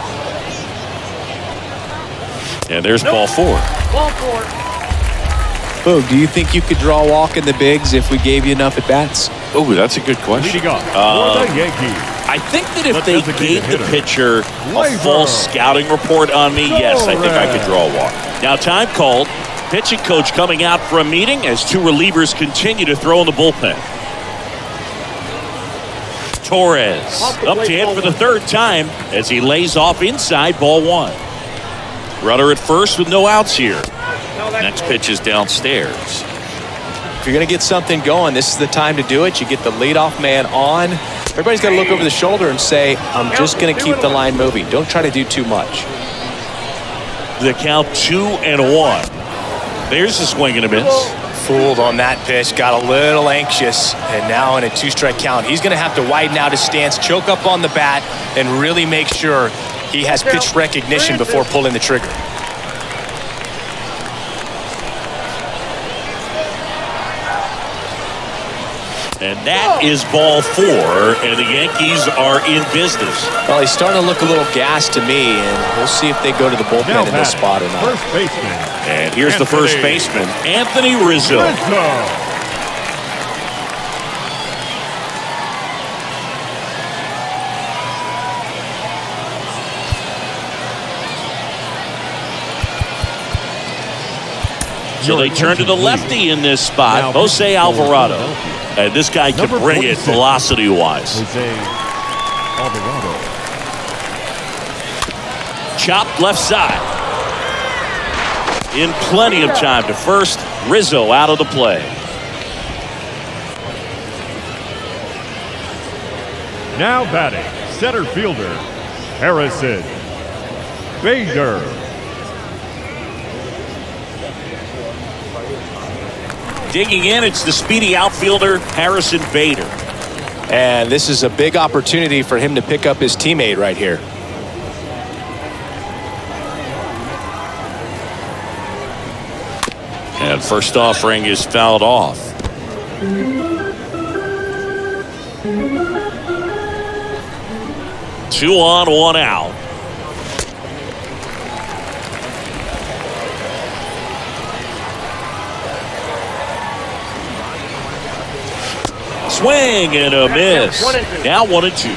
And there's ball 4. Ball 4. Boog, do you think you could draw a walk in the bigs if we gave you enough at-bats? Oh, that's a good question. Leading off for the Yankees. I think that if they gave the pitcher a Labor. full scouting report on me, yes, I think I could draw a walk. Now time called Pitching coach coming out for a meeting as two relievers continue to throw in the bullpen. Torres up to hit for the third time as he lays off inside, ball one. Runner at first with no outs here. Next pitch is downstairs. If you're going to get something going, this is the time to do it. You get the leadoff man on. Everybody's got to look over the shoulder and say, I'm just going to keep the line moving. Don't try to do too much. The count 2-1. There's a swing and a miss. Fooled on that pitch, got a little anxious, and now in a 2-strike count, he's going to have to widen out his stance, choke up on the bat, and really make sure he has pitch recognition before pulling the trigger. And that is ball 4, and the Yankees are in business. Well, he's starting to look a little gassed to me, and we'll see if they go to the bullpen in this spot or not. First baseman. And here's the first baseman, Anthony Rizzo. So they turn to the lefty in this spot, Jose Alvarado. And this guy can bring it velocity-wise. Jose Alvarado. Chopped left side. In plenty of time to first. Rizzo out of the play. Now batting, center fielder, Harrison Bader. Digging in, it's the speedy outfielder, Harrison Bader. And this is a big opportunity for him to pick up his teammate right here. And first offering is fouled off. Two on, one out. Swing and a miss. Now 1-2.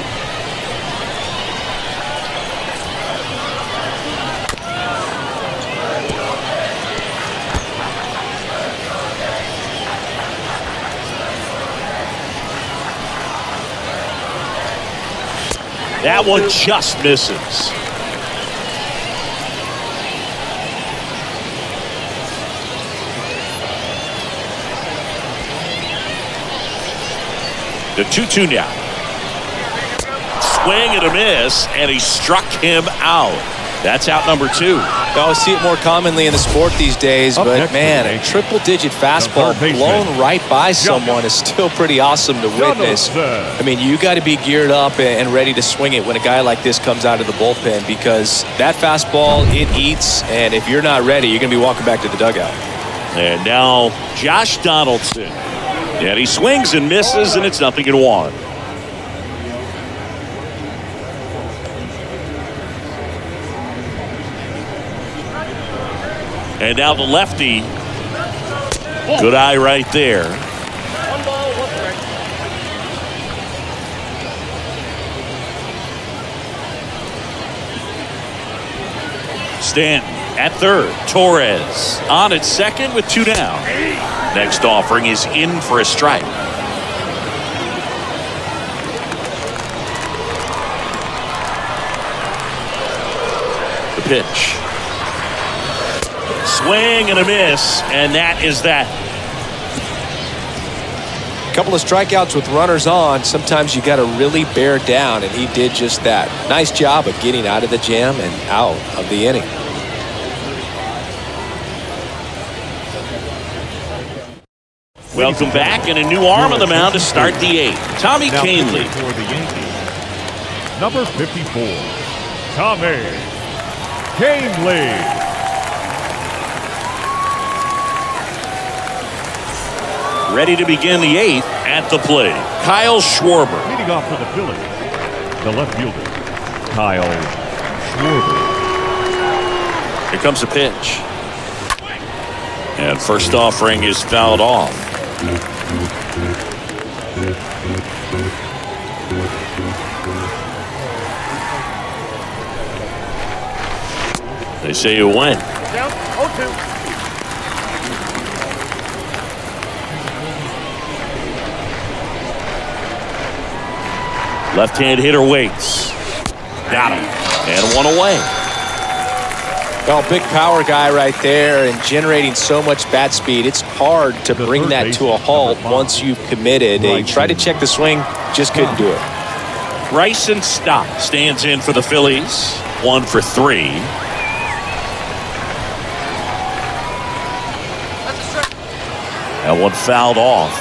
That one just misses. The 2-2 now. Swing and a miss, and he struck him out. That's out number 2. You always see it more commonly in the sport these days, but man, a triple-digit fastball blown right by someone is still pretty awesome to witness. I mean, you got to be geared up and ready to swing it when a guy like this comes out of the bullpen, because that fastball, it eats, and if you're not ready, you're going to be walking back to the dugout. And now Josh Donaldson. And he swings and misses, and it's 0-1. And now the lefty. Good eye right there. 1 ball, 1 strike. Stanton at third. Torres on at second with 2 down. Next offering is in for a strike. The pitch. Swing and a miss, and that is that. A couple of strikeouts with runners on. Sometimes you got to really bear down, and he did just that. Nice job of getting out of the jam and out of the inning. Welcome back, and a new arm on the mound to start the 8th. Tommy Kahnle. For the Yankees, number 54, Tommy Kahnle. Ready to begin the 8th at the plate. Kyle Schwarber. Leading off for the Phillies, the left fielder, Kyle Schwarber. Here comes the pitch. And first offering is fouled off. They say you win. Down 0-2. Left-hand hitter waits. Got him. And one away. Well, big power guy right there and generating so much bat speed. It's hard to bring that to a halt once you've committed. They tried to check the swing, just couldn't do it. Bryson Stott stands in for the Phillies. 1 for 3. That one fouled off.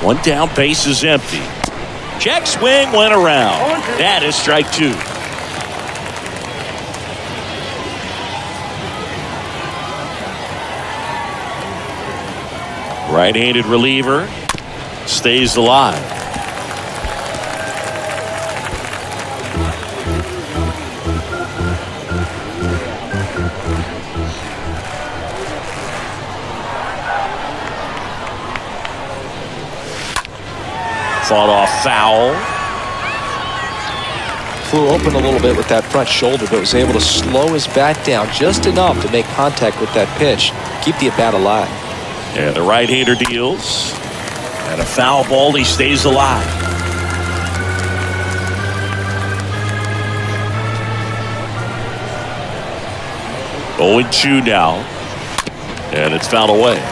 One down, base is empty. Check swing went around. That is strike 2. Right-handed reliever stays alive. Fought off foul. Flew open a little bit with that front shoulder, but was able to slow his bat down just enough to make contact with that pitch. Keep the at-bat alive. And the right-hander deals. And a foul ball, he stays alive. Oh, and 2 now. And it's fouled away.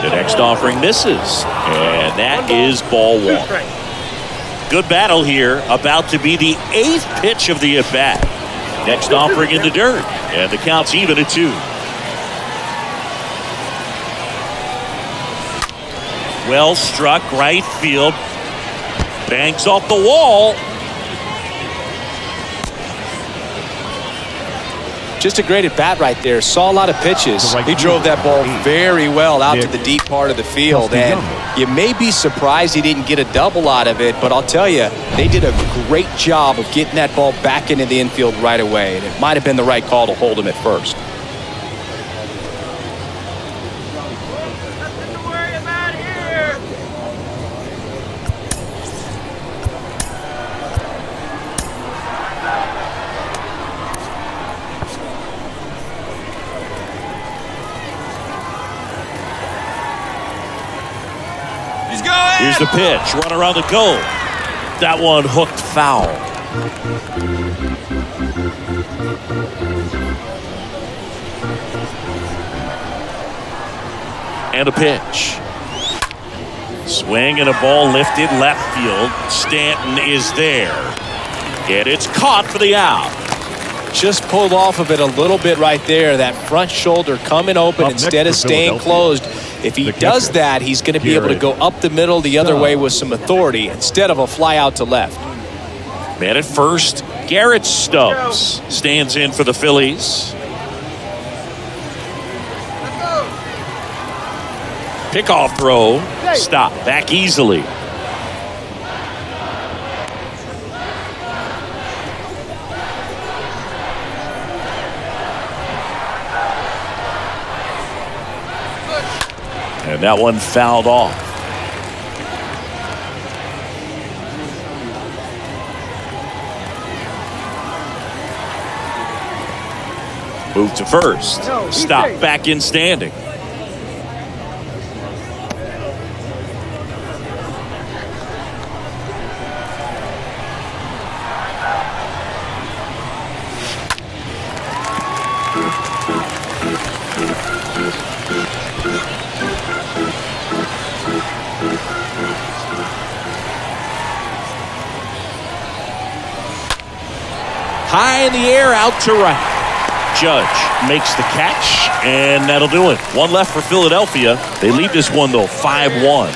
The next offering misses. And that is ball 1. Good battle here. About to be the 8th pitch of the at-bat. Next offering in the dirt. And the count's even at 2. Well struck right field. Banks off the wall. Just a great at-bat right there. Saw a lot of pitches. He drove that ball very well out to the deep part of the field. And you may be surprised he didn't get a double out of it, but I'll tell you, they did a great job of getting that ball back into the infield right away. And it might have been the right call to hold him at first. Here's the pitch. Runner on the go. That one hooked foul. And a pitch. Swing and a ball lifted left field. Stanton is there. And it's caught for the out. Just pulled off of it a little bit right there. That front shoulder coming open instead of staying closed. If he does that, he's going to be able to go up the middle the other way with some authority instead of a fly out to left. Man at first, Garrett Stubbs stands in for the Phillies. Pickoff throw. Stop. Back easily. And that one fouled off. Move to first. Stop. Back in standing. High in the air, out to right. Judge makes the catch, and that'll do it. One left for Philadelphia. They lead this one, though, 5-1.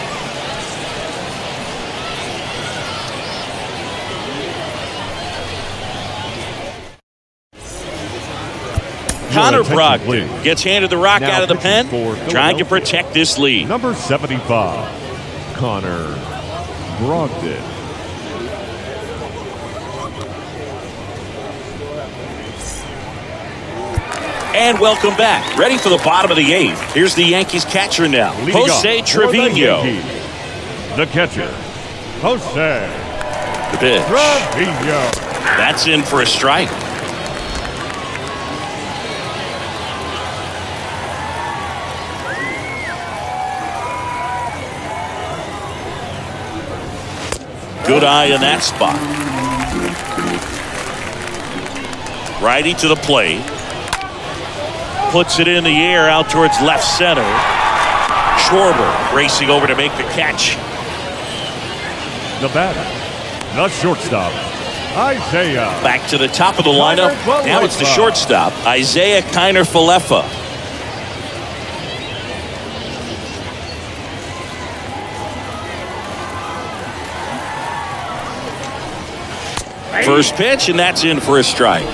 Connor Brogdon gets handed the rock out of the pen, trying to protect this lead. Number 75, Connor Brogdon. And welcome back. Ready for the bottom of the 8th. Here's the Yankees catcher now, Leading Jose off for the Trevino. Yankees, the catcher, Jose The pitch. Trevino. That's in for a strike. Good eye in that spot. Righty to the plate. Puts it in the air out towards left center. Schwarber racing over to make the catch. The batter, the shortstop, Isaiah. Back to the top of the lineup. Now it's the shortstop, Isaiah Kiner-Falefa. First pitch, and that's in for a strike.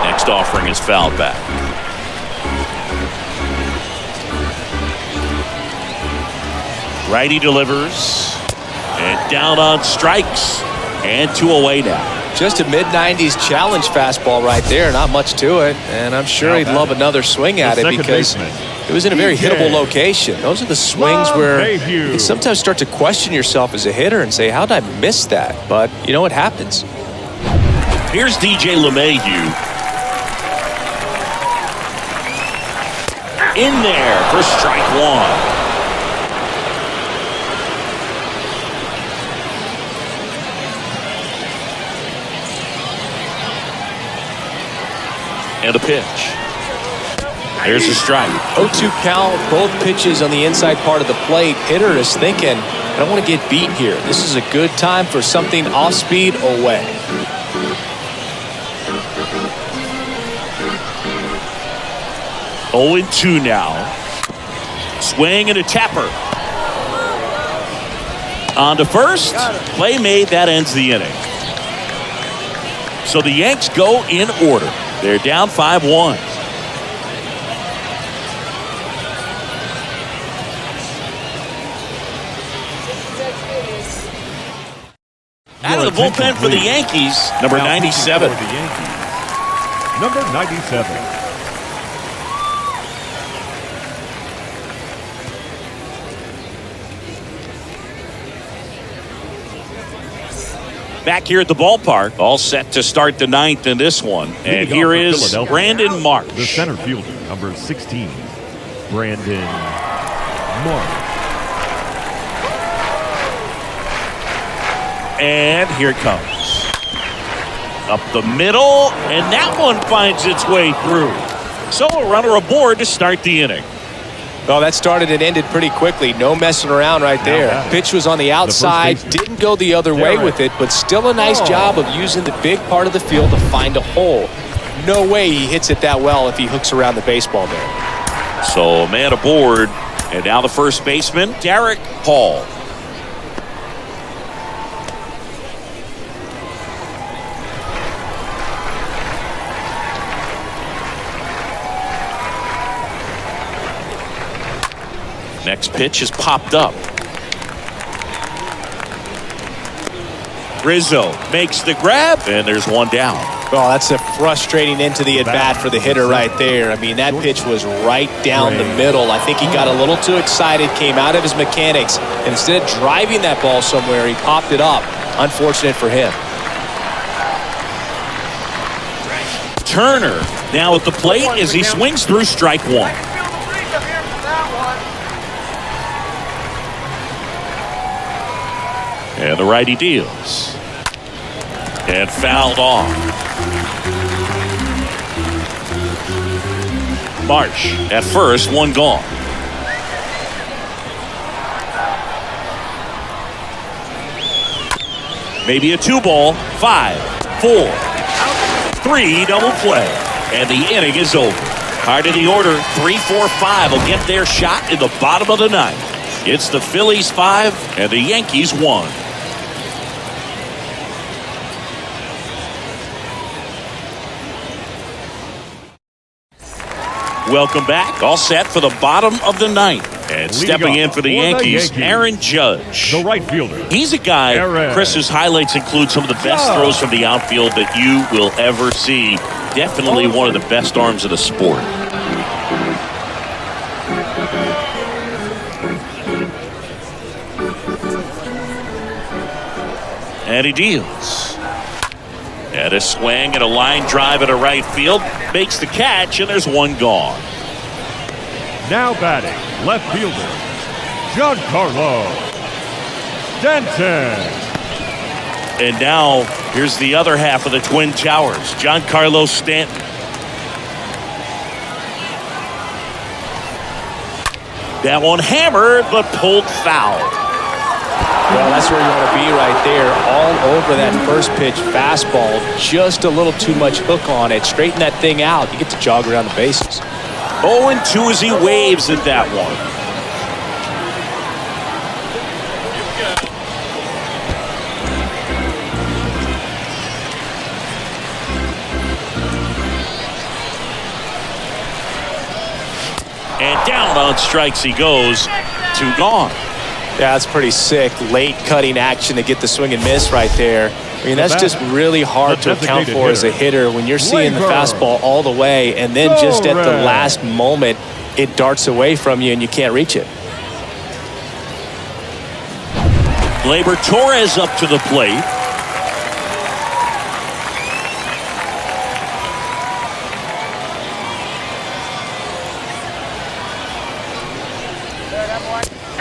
Next offering is fouled back. Righty delivers, and down on strikes, and 2 away now. Just a mid-90s challenge fastball right there. Not much to it, and I'm sure he'd love another swing at it because it was in a very hittable location. Those are the swings where you can sometimes start to question yourself as a hitter and say, how did I miss that? But, you know, it happens. Here's DJ LeMahieu. In there for strike 1. And a pitch. There's a strike. 0-2 count, both pitches on the inside part of the plate. Hitter is thinking, I don't want to get beat here. This is a good time for something off speed away. Oh, 0-2 now. Swing and a tapper. On to first. Play made. That ends the inning. So the Yanks go in order. They're down 5-1. Out of the bullpen for the Yankees, number 97. Number 97. Back here at the ballpark, all set to start the 9th in this one. And here is Brandon Marsh. The center fielder, number 16, Brandon Marsh. And here it comes. Up the middle, and that one finds its way through. So a runner aboard to start the inning. Well, that started and ended pretty quickly. No messing around right there. Pitch was on the outside, didn't go the other way with it, but still a nice job of using the big part of the field to find a hole. No way he hits it that well if he hooks around the baseball there. So a man aboard, and now the first baseman, Derek Hall. Next pitch is popped up. Rizzo makes the grab, and there's one down. Oh, that's a frustrating end to the at-bat for the hitter right there. I mean, that pitch was right down the middle. I think he got a little too excited, came out of his mechanics, and instead of driving that ball somewhere, he popped it up. Unfortunate for him. Turner now at the plate as he swings through strike 1. And the righty deals. And fouled off. Marsh at first, one gone. Maybe a 2-ball, 5, 4, 3, double play. And the inning is over. Hard in the order, 3, 4, 5 will get their shot in the bottom of the 9th. It's the Phillies 5 and the Yankees 1. Welcome back. All set for the bottom of the 9th. And stepping in for the Yankees, Aaron Judge. The right fielder. He's a guy, Aaron. Chris's highlights include some of the best throws from the outfield that you will ever see. Definitely one of the best arms of the sport. And he deals. And a swing and a line drive at a right field. Makes the catch, and there's one gone. Now batting, left fielder, Giancarlo Stanton. And now, here's the other half of the Twin Towers, Giancarlo Stanton. That one hammered, but pulled foul. Well, that's where you want to be right there. All over that first pitch fastball. Just a little too much hook on it. Straighten that thing out. You get to jog around the bases. 0-2 as he waves at that one. And down on strikes he goes. 2 gone. Yeah, that's pretty sick. Late cutting action to get the swing and miss right there. I mean, that's just really hard to account for as a hitter when you're seeing the fastball all the way and then just at the last moment it darts away from you and you can't reach it. Gleyber Torres up to the plate.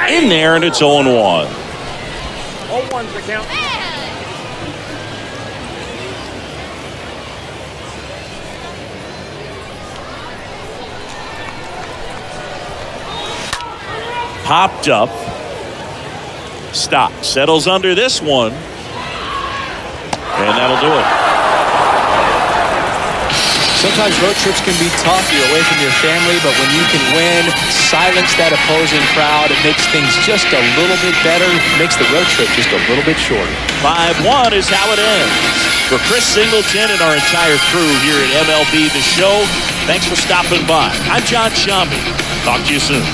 In there, and it's 0-1. 0-1's the count. Popped up. Stop. Settles under this one. And that'll do it. Sometimes road trips can be tough. You're away from your family, but when you can win, silence that opposing crowd, it makes things just a little bit better. It makes the road trip just a little bit shorter. 5-1 is how it ends. For Chris Singleton and our entire crew here at MLB The Show, thanks for stopping by. I'm John Shambi. Talk to you soon.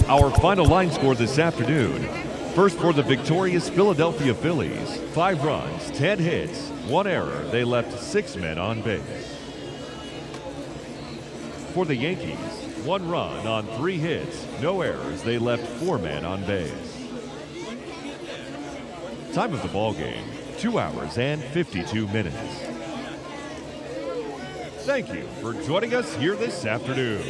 Our final line score this afternoon. First for the victorious Philadelphia Phillies. 5 runs, 10 hits, 1 error. They left 6 men on base. For the Yankees, 1 run on 3 hits, no errors. They left 4 men on base. Time of the ball game, 2 hours and 52 minutes. Thank you for joining us here this afternoon.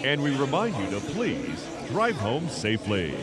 And we remind you to please drive home safely.